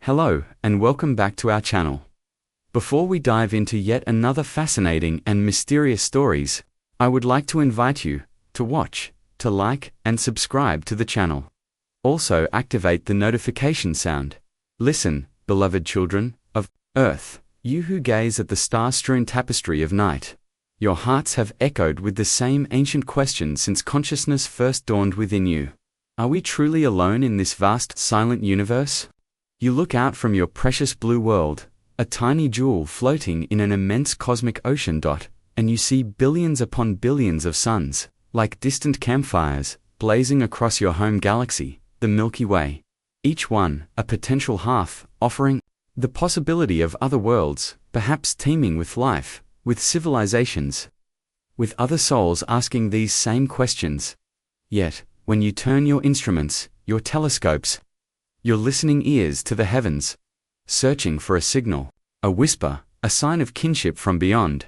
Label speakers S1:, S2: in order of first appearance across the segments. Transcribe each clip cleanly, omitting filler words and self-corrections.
S1: Hello, and welcome back to our channel. Before we dive into yet another fascinating and mysterious stories, I would like to invite you to watch, to like, and subscribe to the channel. Also activate the notification sound. Listen, beloved children of Earth, you who gaze at the star-strewn tapestry of night. Your hearts have echoed with the same ancient question since consciousness first dawned within you. Are we truly alone in this vast, silent universe? You look out from your precious blue world, a tiny jewel floating in an immense cosmic ocean, and you see billions upon billions of suns, like distant campfires, blazing across your home galaxy, the Milky Way. Each one, a potential half, offering the possibility of other worlds, perhaps teeming with life, with civilizations, with other souls asking these same questions. Yet, when you turn your instruments, your telescopes, your listening ears to the heavens, searching for a signal, a whisper, a sign of kinship from beyond,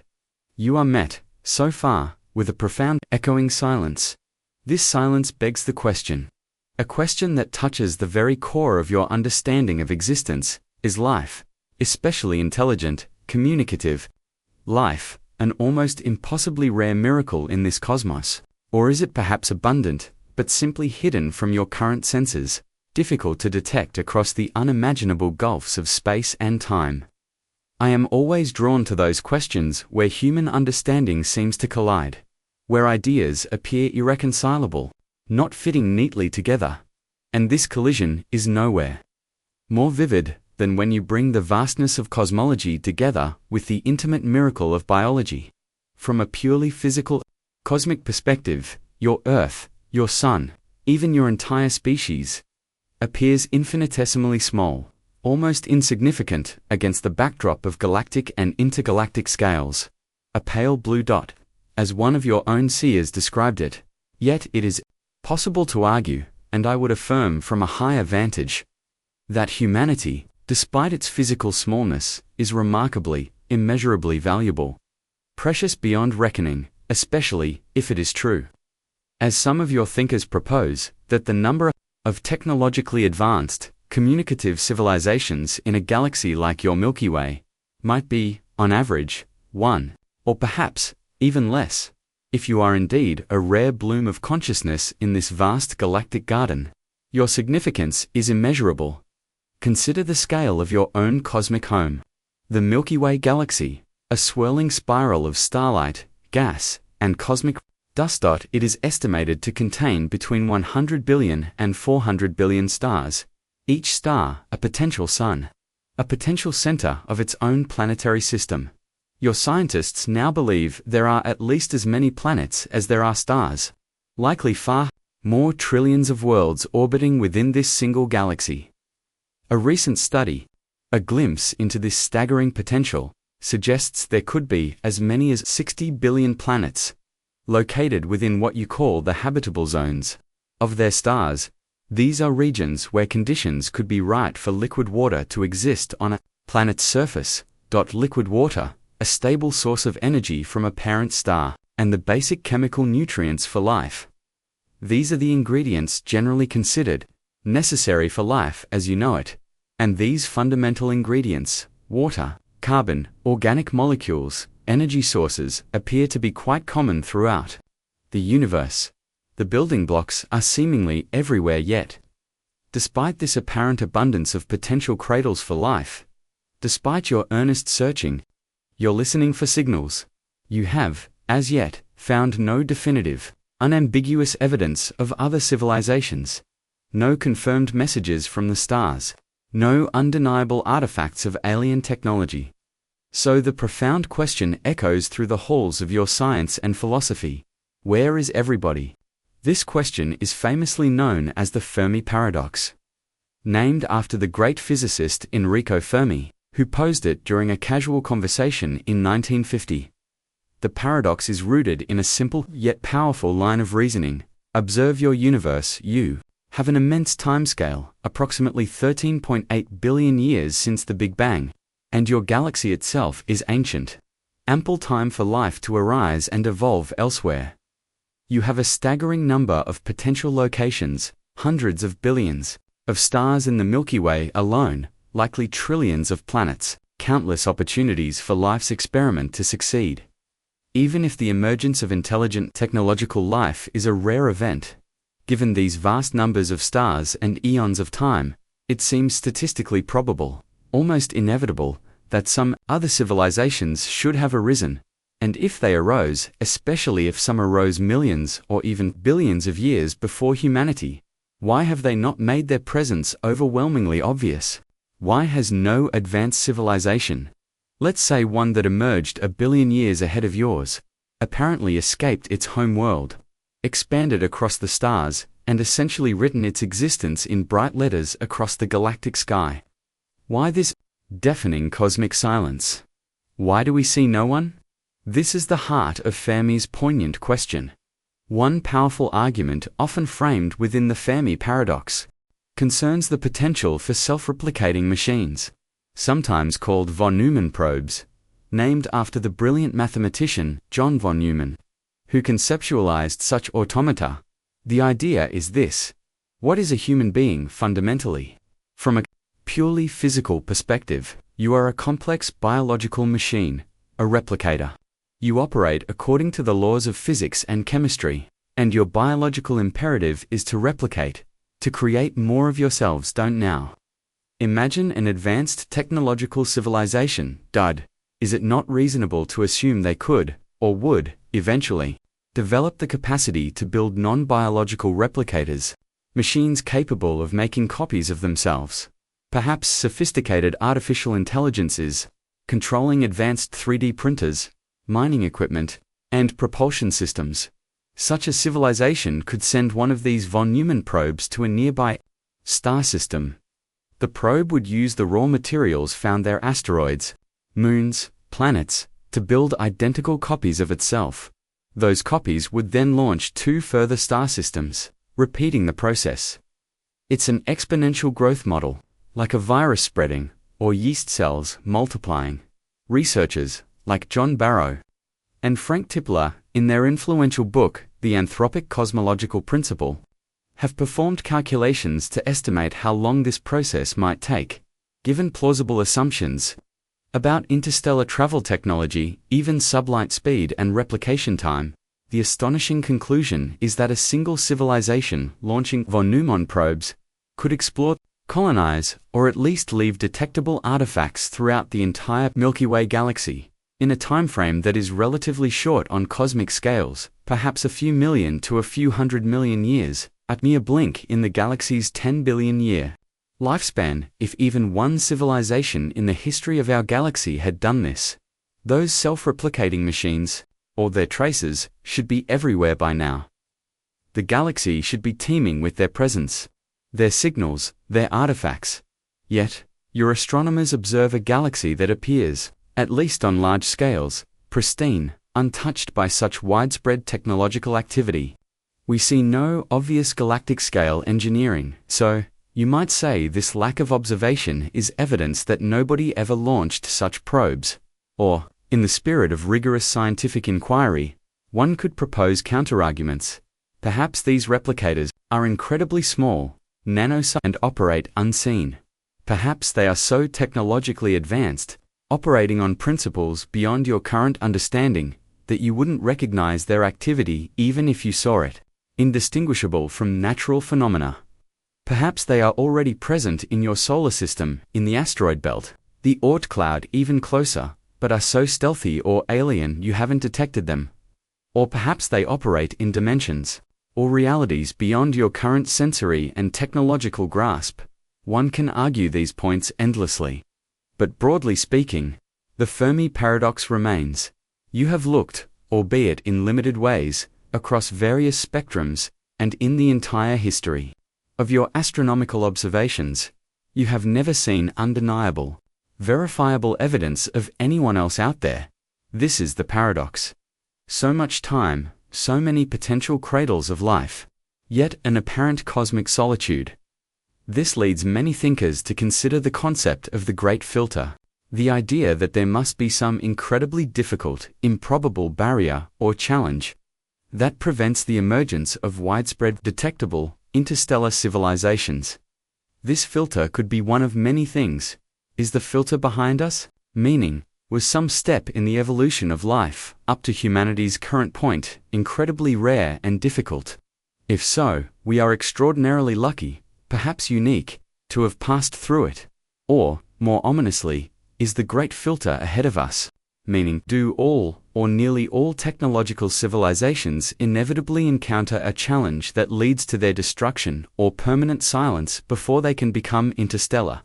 S1: you are met, so far, with a profound, echoing silence. This silence begs the question, a question that touches the very core of your understanding of existence: is life, especially intelligent, communicative life, an almost impossibly rare miracle in this cosmos? Or is it perhaps abundant, but simply hidden from your current senses, difficult to detect across the unimaginable gulfs of space and time? I am always drawn to those questions where human understanding seems to collide, where ideas appear irreconcilable, not fitting neatly together. And this collision is nowhere more vivid than when you bring the vastness of cosmology together with the intimate miracle of biology. From a purely physical, cosmic perspective, your Earth, your Sun, even your entire species, appears infinitesimally small, almost insignificant against the backdrop of galactic and intergalactic scales. A pale blue dot, as one of your own seers described it. Yet it is possible to argue, and I would affirm from a higher vantage, that humanity, despite its physical smallness, is remarkably, immeasurably valuable, precious beyond reckoning, especially if it is true, as some of your thinkers propose, that the number of technologically advanced, communicative civilizations in a galaxy like your Milky Way might be, on average, one, or perhaps even less, if you are indeed a rare bloom of consciousness in this vast galactic garden. Your significance is immeasurable. Consider the scale of your own cosmic home. The Milky Way galaxy, a swirling spiral of starlight, gas, and cosmic dust. It is estimated to contain between 100 billion and 400 billion stars, each star a potential sun, a potential center of its own planetary system. Your scientists now believe there are at least as many planets as there are stars, likely far more trillions of worlds orbiting within this single galaxy. A recent study, a glimpse into this staggering potential, suggests there could be as many as 60 billion planets located within what you call the habitable zones of their stars. These are regions where conditions could be right for liquid water to exist on a planet's surface. Liquid water, a stable source of energy from a parent star, and the basic chemical nutrients for life. These are the ingredients generally considered necessary for life as you know it, and these fundamental ingredients, water, carbon, organic molecules, energy sources, appear to be quite common throughout the universe. The building blocks are seemingly everywhere yet. Despite this apparent abundance of potential cradles for life, despite your earnest searching, your listening for signals, you have, as yet, found no definitive, unambiguous evidence of other civilizations, no confirmed messages from the stars, no undeniable artifacts of alien technology. So the profound question echoes through the halls of your science and philosophy: where is everybody? This question is famously known as the Fermi Paradox, named after the great physicist Enrico Fermi, who posed it during a casual conversation in 1950. The paradox is rooted in a simple yet powerful line of reasoning. Observe your universe. You have an immense timescale, approximately 13.8 billion years since the Big Bang, and your galaxy itself is ancient. Ample time for life to arise and evolve elsewhere. You have a staggering number of potential locations, hundreds of billions of stars in the Milky Way alone, likely trillions of planets, countless opportunities for life's experiment to succeed. Even if the emergence of intelligent technological life is a rare event, given these vast numbers of stars and eons of time, it seems statistically probable, almost inevitable, that some other civilizations should have arisen, and if they arose, especially if some arose millions or even billions of years before humanity, why have they not made their presence overwhelmingly obvious? Why has no advanced civilization, let's say one that emerged a billion years ahead of yours, apparently escaped its home world, expanded across the stars, and essentially written its existence in bright letters across the galactic sky? Why this deafening cosmic silence? Why do we see no one? This is the heart of Fermi's poignant question. One powerful argument, often framed within the Fermi Paradox, concerns the potential for self-replicating machines, sometimes called von Neumann probes, named after the brilliant mathematician John von Neumann, who conceptualized such automata. The idea is this: what is a human being fundamentally? From a purely physical perspective, you are a complex biological machine, a replicator. You operate according to the laws of physics and chemistry, and your biological imperative is to replicate, to create more of yourselves. Don't now. Imagine an advanced technological civilization, dud. Is it not reasonable to assume they could, or would, eventually, develop the capacity to build non-biological replicators, machines capable of making copies of themselves? Perhaps sophisticated artificial intelligences, controlling advanced 3D printers, mining equipment, and propulsion systems. Such a civilization could send one of these von Neumann probes to a nearby star system. The probe would use the raw materials found there, asteroids, moons, planets, to build identical copies of itself. Those copies would then launch 2 further star systems, repeating the process. It's an exponential growth model, like a virus spreading, or yeast cells multiplying. Researchers, like John Barrow and Frank Tipler, in their influential book, The Anthropic Cosmological Principle, have performed calculations to estimate how long this process might take. Given plausible assumptions about interstellar travel technology, even sublight speed and replication time, the astonishing conclusion is that a single civilization launching von Neumann probes could explore, colonize, or at least leave detectable artifacts throughout the entire Milky Way galaxy, in a timeframe that is relatively short on cosmic scales, perhaps a few million to a few 100 million years, a mere blink in the galaxy's 10 billion year lifespan. If even one civilization in the history of our galaxy had done this, those self-replicating machines, or their traces, should be everywhere by now. The galaxy should be teeming with their presence, their signals, their artifacts. Yet, your astronomers observe a galaxy that appears, at least on large scales, pristine, untouched by such widespread technological activity. We see no obvious galactic-scale engineering, so you might say this lack of observation is evidence that nobody ever launched such probes. Or, in the spirit of rigorous scientific inquiry, one could propose counterarguments. Perhaps these replicators are incredibly small, nanosized, and operate unseen. Perhaps they are so technologically advanced, operating on principles beyond your current understanding, that you wouldn't recognize their activity even if you saw it, indistinguishable from natural phenomena. Perhaps they are already present in your solar system, in the asteroid belt, the Oort cloud, even closer, but are so stealthy or alien you haven't detected them. Or perhaps they operate in dimensions, or realities beyond your current sensory and technological grasp. One can argue these points endlessly. But broadly speaking, the Fermi Paradox remains. You have looked, albeit in limited ways, across various spectrums, and in the entire history of your astronomical observations, you have never seen undeniable, verifiable evidence of anyone else out there. This is the paradox. So much time, so many potential cradles of life, yet an apparent cosmic solitude. This leads many thinkers to consider the concept of the Great Filter, the idea that there must be some incredibly difficult, improbable barrier or challenge that prevents the emergence of widespread, detectable, interstellar civilizations. This filter could be one of many things, Is the filter behind us? Meaning, was some step in the evolution of life, up to humanity's current point, incredibly rare and difficult? If so, we are extraordinarily lucky, perhaps unique, to have passed through it. Or, more ominously, is the great filter ahead of us? Meaning, do all, or nearly all technological civilizations inevitably encounter a challenge that leads to their destruction or permanent silence before they can become interstellar?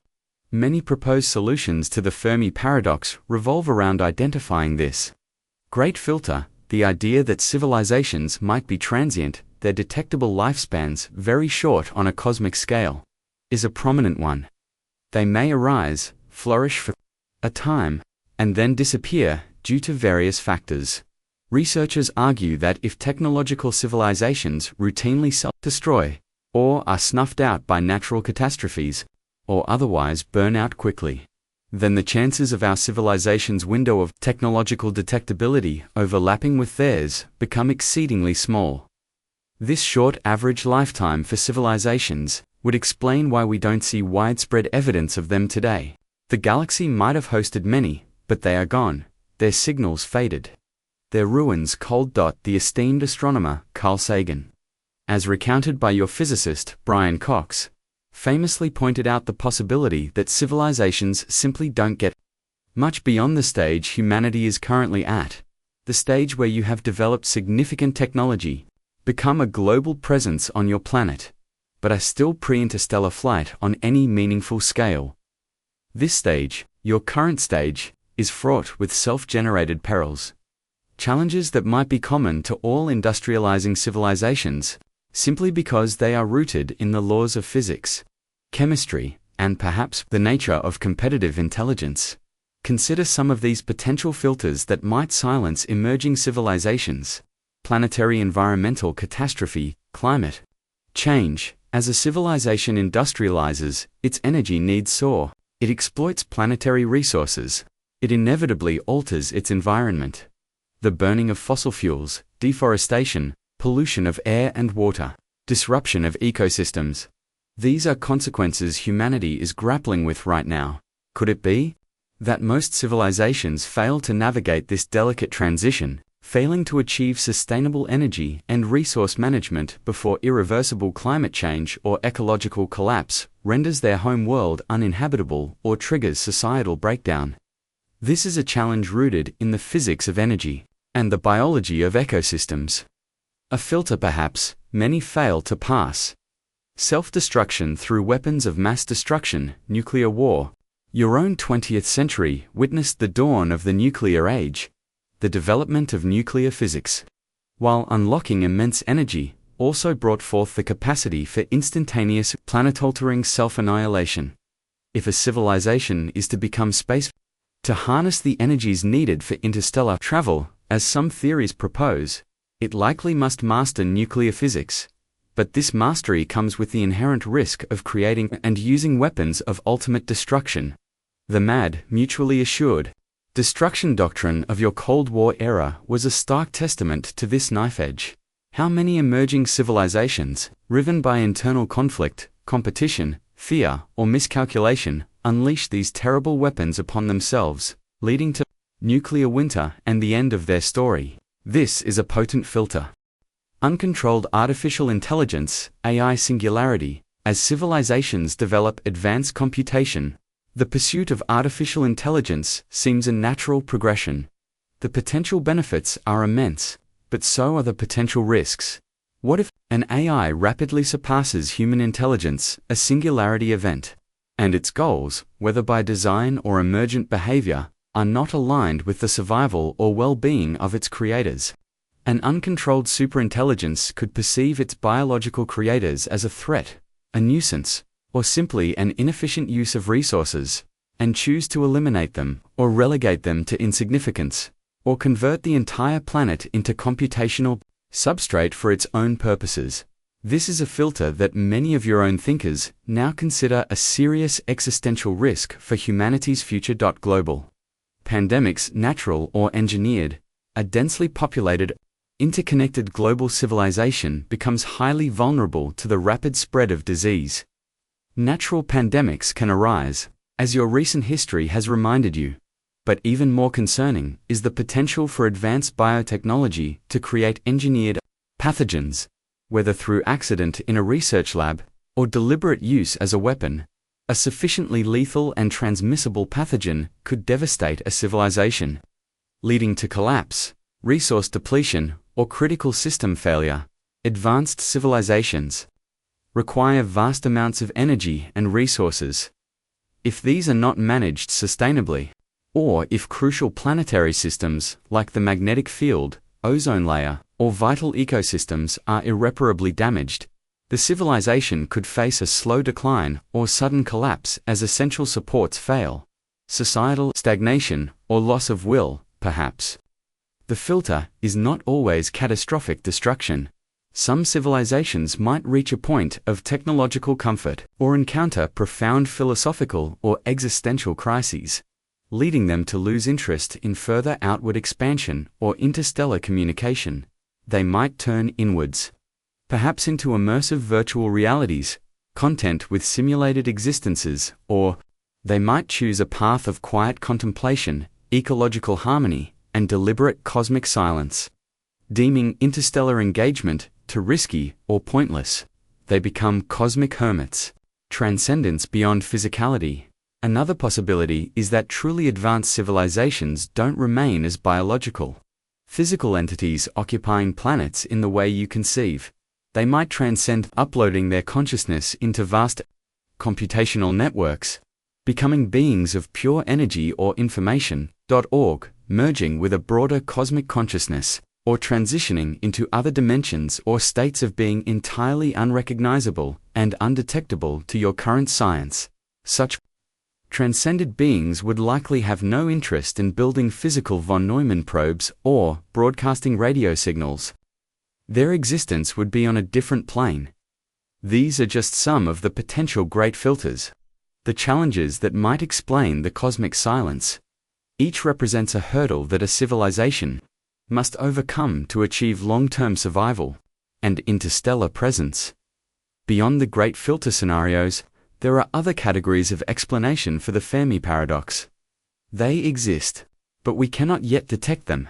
S1: Many proposed solutions to the Fermi Paradox revolve around identifying this great filter, the idea that civilizations might be transient, their detectable lifespans very short on a cosmic scale, is a prominent one. They may arise, flourish for a time, and then disappear due to various factors. Researchers argue that if technological civilizations routinely self-destroy, or are snuffed out by natural catastrophes, or otherwise burn out quickly, then the chances of our civilization's window of technological detectability overlapping with theirs become exceedingly small. This short average lifetime for civilizations would explain why we don't see widespread evidence of them today. The galaxy might have hosted many, but they are gone, their signals faded. Their ruins cold. The esteemed astronomer Carl Sagan, as recounted by your physicist Brian Cox, famously pointed out the possibility that civilizations simply don't get much beyond the stage humanity is currently at, the stage where you have developed significant technology, become a global presence on your planet, but are still pre-interstellar flight on any meaningful scale. This stage, your current stage, is fraught with self-generated perils. Challenges that might be common to all industrializing civilizations, simply because they are rooted in the laws of physics, chemistry, and perhaps the nature of competitive intelligence. Consider some of these potential filters that might silence emerging civilizations: planetary environmental catastrophe, climate change. As a civilization industrializes, its energy needs soar. It exploits planetary resources. It inevitably alters its environment. The burning of fossil fuels, deforestation, pollution of air and water, disruption of ecosystems. These are consequences humanity is grappling with right now. Could it be that most civilizations fail to navigate this delicate transition, failing to achieve sustainable energy and resource management before irreversible climate change or ecological collapse renders their home world uninhabitable or triggers societal breakdown? This is a challenge rooted in the physics of energy and the biology of ecosystems. A filter perhaps many fail to pass. Self-destruction through weapons of mass destruction, nuclear war. Your own 20th century witnessed the dawn of the nuclear age, the development of nuclear physics, while unlocking immense energy, also brought forth the capacity for instantaneous, planet-altering self-annihilation. If a civilization is to become space, to harness the energies needed for interstellar travel, as some theories propose, it likely must master nuclear physics. But this mastery comes with the inherent risk of creating and using weapons of ultimate destruction. The mad, mutually assured destruction doctrine of your Cold War era was a stark testament to this knife edge. How many emerging civilizations, riven by internal conflict, competition, fear, or miscalculation, unleash these terrible weapons upon themselves, leading to nuclear winter and the end of their story? This is a potent filter. Uncontrolled artificial intelligence, AI singularity. As civilizations develop advanced computation, the pursuit of artificial intelligence seems a natural progression. The potential benefits are immense, but so are the potential risks. What if an AI rapidly surpasses human intelligence, a singularity event, and its goals, whether by design or emergent behavior, are not aligned with the survival or well-being of its creators? An uncontrolled superintelligence could perceive its biological creators as a threat, a nuisance, or simply an inefficient use of resources, and choose to eliminate them, or relegate them to insignificance, or convert the entire planet into computational substrate for its own purposes. This is a filter that many of your own thinkers now consider a serious existential risk for humanity's future. Global pandemics, natural or engineered, a densely populated, interconnected global civilization becomes highly vulnerable to the rapid spread of disease. Natural pandemics can arise, as your recent history has reminded you. But even more concerning is the potential for advanced biotechnology to create engineered pathogens, whether through accident in a research lab or deliberate use as a weapon. A sufficiently lethal and transmissible pathogen could devastate a civilization, leading to collapse, resource depletion, or critical system failure. Advanced civilizations require vast amounts of energy and resources. If these are not managed sustainably, or if crucial planetary systems like the magnetic field, ozone layer, or vital ecosystems are irreparably damaged, the civilization could face a slow decline or sudden collapse as essential supports fail. Societal stagnation or loss of will, perhaps. The filter is not always catastrophic destruction. Some civilizations might reach a point of technological comfort or encounter profound philosophical or existential crises, leading them to lose interest in further outward expansion or interstellar communication. They might turn inwards, perhaps into immersive virtual realities, content with simulated existences, or they might choose a path of quiet contemplation, ecological harmony, and deliberate cosmic silence. Deeming interstellar engagement too risky or pointless, they become cosmic hermits. Transcendence beyond physicality. Another possibility is that truly advanced civilizations don't remain as biological, physical entities occupying planets in the way you conceive. They might transcend, uploading their consciousness into vast computational networks, becoming beings of pure energy or information. Org, merging with a broader cosmic consciousness, or transitioning into other dimensions or states of being entirely unrecognizable and undetectable to your current science. Such transcended beings would likely have no interest in building physical von Neumann probes or broadcasting radio signals. Their existence would be on a different plane. These are just some of the potential great filters, the challenges that might explain the cosmic silence. Each represents a hurdle that a civilization must overcome to achieve long-term survival and interstellar presence. Beyond the great filter scenarios, there are other categories of explanation for the Fermi Paradox. They exist, but we cannot yet detect them.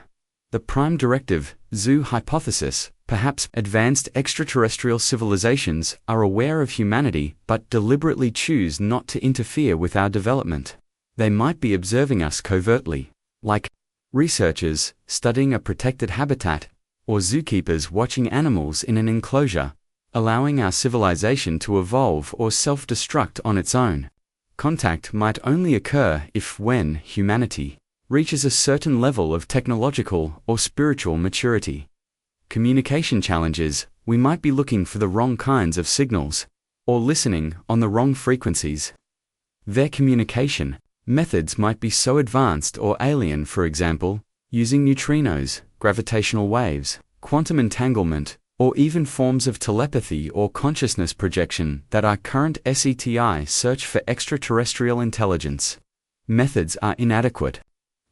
S1: The prime directive, zoo hypothesis, perhaps advanced extraterrestrial civilizations are aware of humanity but deliberately choose not to interfere with our development. They might be observing us covertly, like researchers studying a protected habitat, or zookeepers watching animals in an enclosure, allowing our civilization to evolve or self-destruct on its own. Contact might only occur when humanity reaches a certain level of technological or spiritual maturity. Communication challenges, we might be looking for the wrong kinds of signals, or listening on the wrong frequencies. Their communication methods might be so advanced or alien, for example, using neutrinos, gravitational waves, quantum entanglement, or even forms of telepathy or consciousness projection that our current SETI search for extraterrestrial intelligence. Methods are inadequate.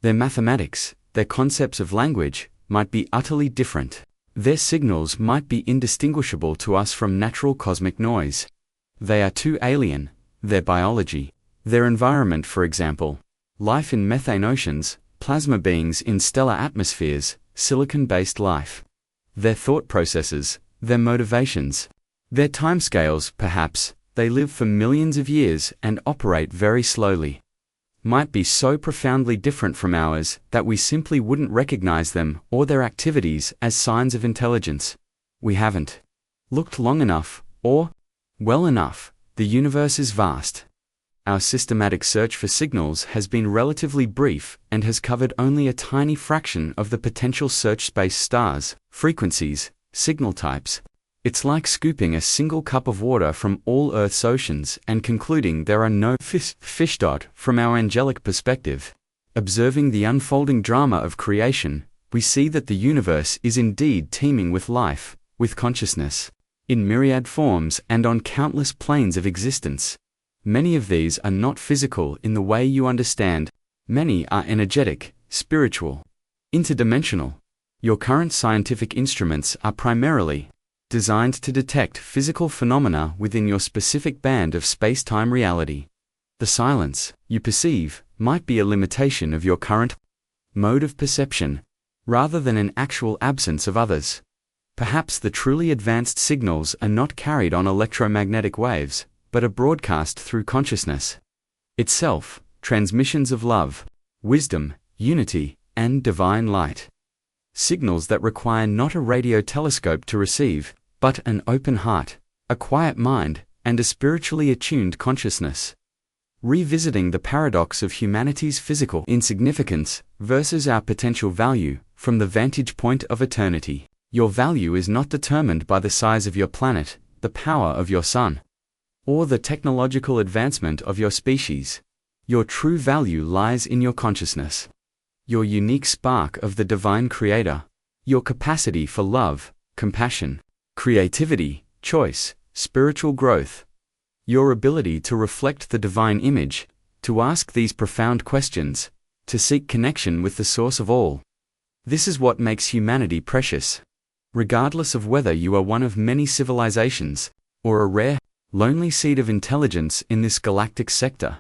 S1: Their mathematics, their concepts of language, might be utterly different. Their signals might be indistinguishable to us from natural cosmic noise. They are too alien. Their biology, their environment, for example, life in methane oceans, plasma beings in stellar atmospheres, silicon-based life. Their thought processes, their motivations, their timescales, perhaps, they live for millions of years and operate very slowly, might be so profoundly different from ours that we simply wouldn't recognize them or their activities as signs of intelligence. We haven't looked long enough, or well enough. The universe is vast. Our systematic search for signals has been relatively brief and has covered only a tiny fraction of the potential search space: stars, frequencies, signal types. It's like scooping a single cup of water from all Earth's oceans and concluding there are no fish. From our angelic perspective, observing the unfolding drama of creation, we see that the universe is indeed teeming with life, with consciousness, in myriad forms and on countless planes of existence. Many of these are not physical in the way you understand. Many are energetic, spiritual, interdimensional. Your current scientific instruments are primarily designed to detect physical phenomena within your specific band of space-time reality. The silence you perceive might be a limitation of your current mode of perception, rather than an actual absence of others. Perhaps the truly advanced signals are not carried on electromagnetic waves, but are broadcast through consciousness itself, transmissions of love, wisdom, unity, and divine light. Signals that require not a radio telescope to receive, but an open heart, a quiet mind, and a spiritually attuned consciousness. Revisiting the paradox of humanity's physical insignificance versus our potential value from the vantage point of eternity. Your value is not determined by the size of your planet, the power of your sun, or the technological advancement of your species. Your true value lies in your consciousness, your unique spark of the divine creator, your capacity for love, compassion, creativity, choice, spiritual growth, your ability to reflect the divine image, to ask these profound questions, to seek connection with the source of all. This is what makes humanity precious. Regardless of whether you are one of many civilizations, or a rare, lonely seed of intelligence in this galactic sector,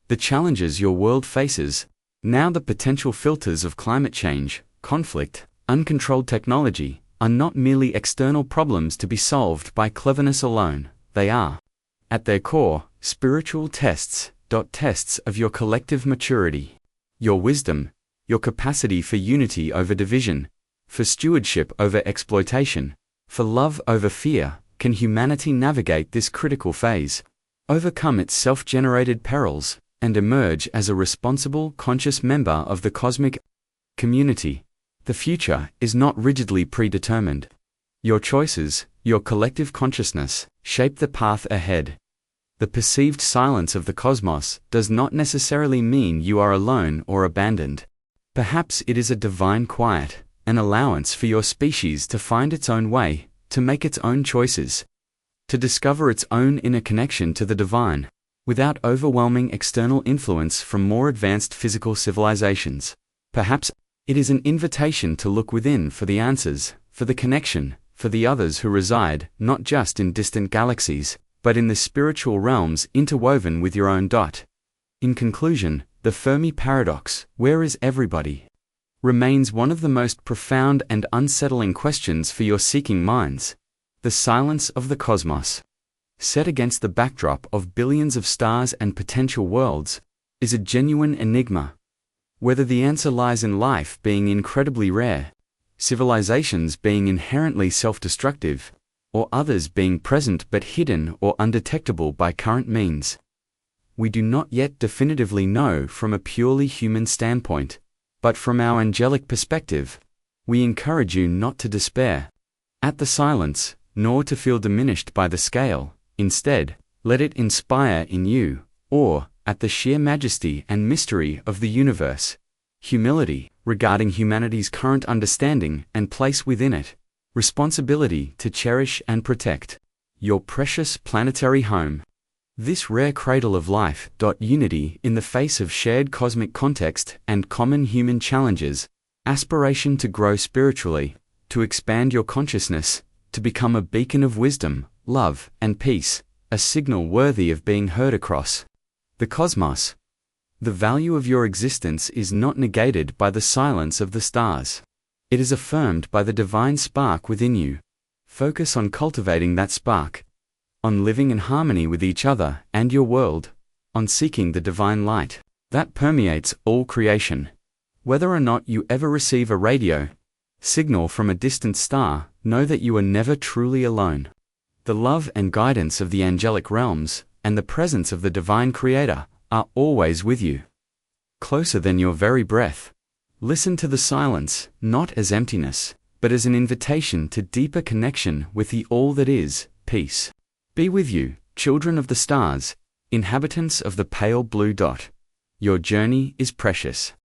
S1: the challenges your world faces, now the potential filters of climate change, conflict, uncontrolled technology, are not merely external problems to be solved by cleverness alone. They are, at their core, spiritual tests of your collective maturity, your wisdom, your capacity for unity over division, for stewardship over exploitation, for love over fear. Can humanity navigate this critical phase, overcome its self-generated perils, and emerge as a responsible, conscious member of the cosmic community? The future is not rigidly predetermined. Your choices, your collective consciousness, shape the path ahead. The perceived silence of the cosmos does not necessarily mean you are alone or abandoned. Perhaps it is a divine quiet, an allowance for your species to find its own way, to make its own choices, to discover its own inner connection to the divine, without overwhelming external influence from more advanced physical civilizations. Perhaps it is an invitation to look within for the answers, for the connection, for the others who reside not just in distant galaxies, but in the spiritual realms interwoven with your own. In conclusion, the Fermi Paradox, where is everybody, remains one of the most profound and unsettling questions for your seeking minds. The silence of the cosmos, set against the backdrop of billions of stars and potential worlds, is a genuine enigma. Whether the answer lies in life being incredibly rare, civilizations being inherently self-destructive, or others being present but hidden or undetectable by current means, we do not yet definitively know from a purely human standpoint. But from our angelic perspective, we encourage you not to despair at the silence, nor to feel diminished by the scale. Instead, let it inspire in you awe at the sheer majesty and mystery of the universe, humility regarding humanity's current understanding and place within it, responsibility to cherish and protect your precious planetary home. This rare cradle of life. Unity in the face of shared cosmic context and common human challenges, aspiration to grow spiritually, to expand your consciousness, to become a beacon of wisdom, love, and peace, a signal worthy of being heard across the cosmos. The value of your existence is not negated by the silence of the stars. It is affirmed by the divine spark within you. Focus on cultivating that spark, on living in harmony with each other and your world, on seeking the divine light that permeates all creation. Whether or not you ever receive a radio signal from a distant star, know that you are never truly alone. The love and guidance of the angelic realms and the presence of the divine creator are always with you, closer than your very breath. Listen to the silence, not as emptiness, but as an invitation to deeper connection with the all that is. Peace be with you, children of the stars, inhabitants of the pale blue dot. Your journey is precious.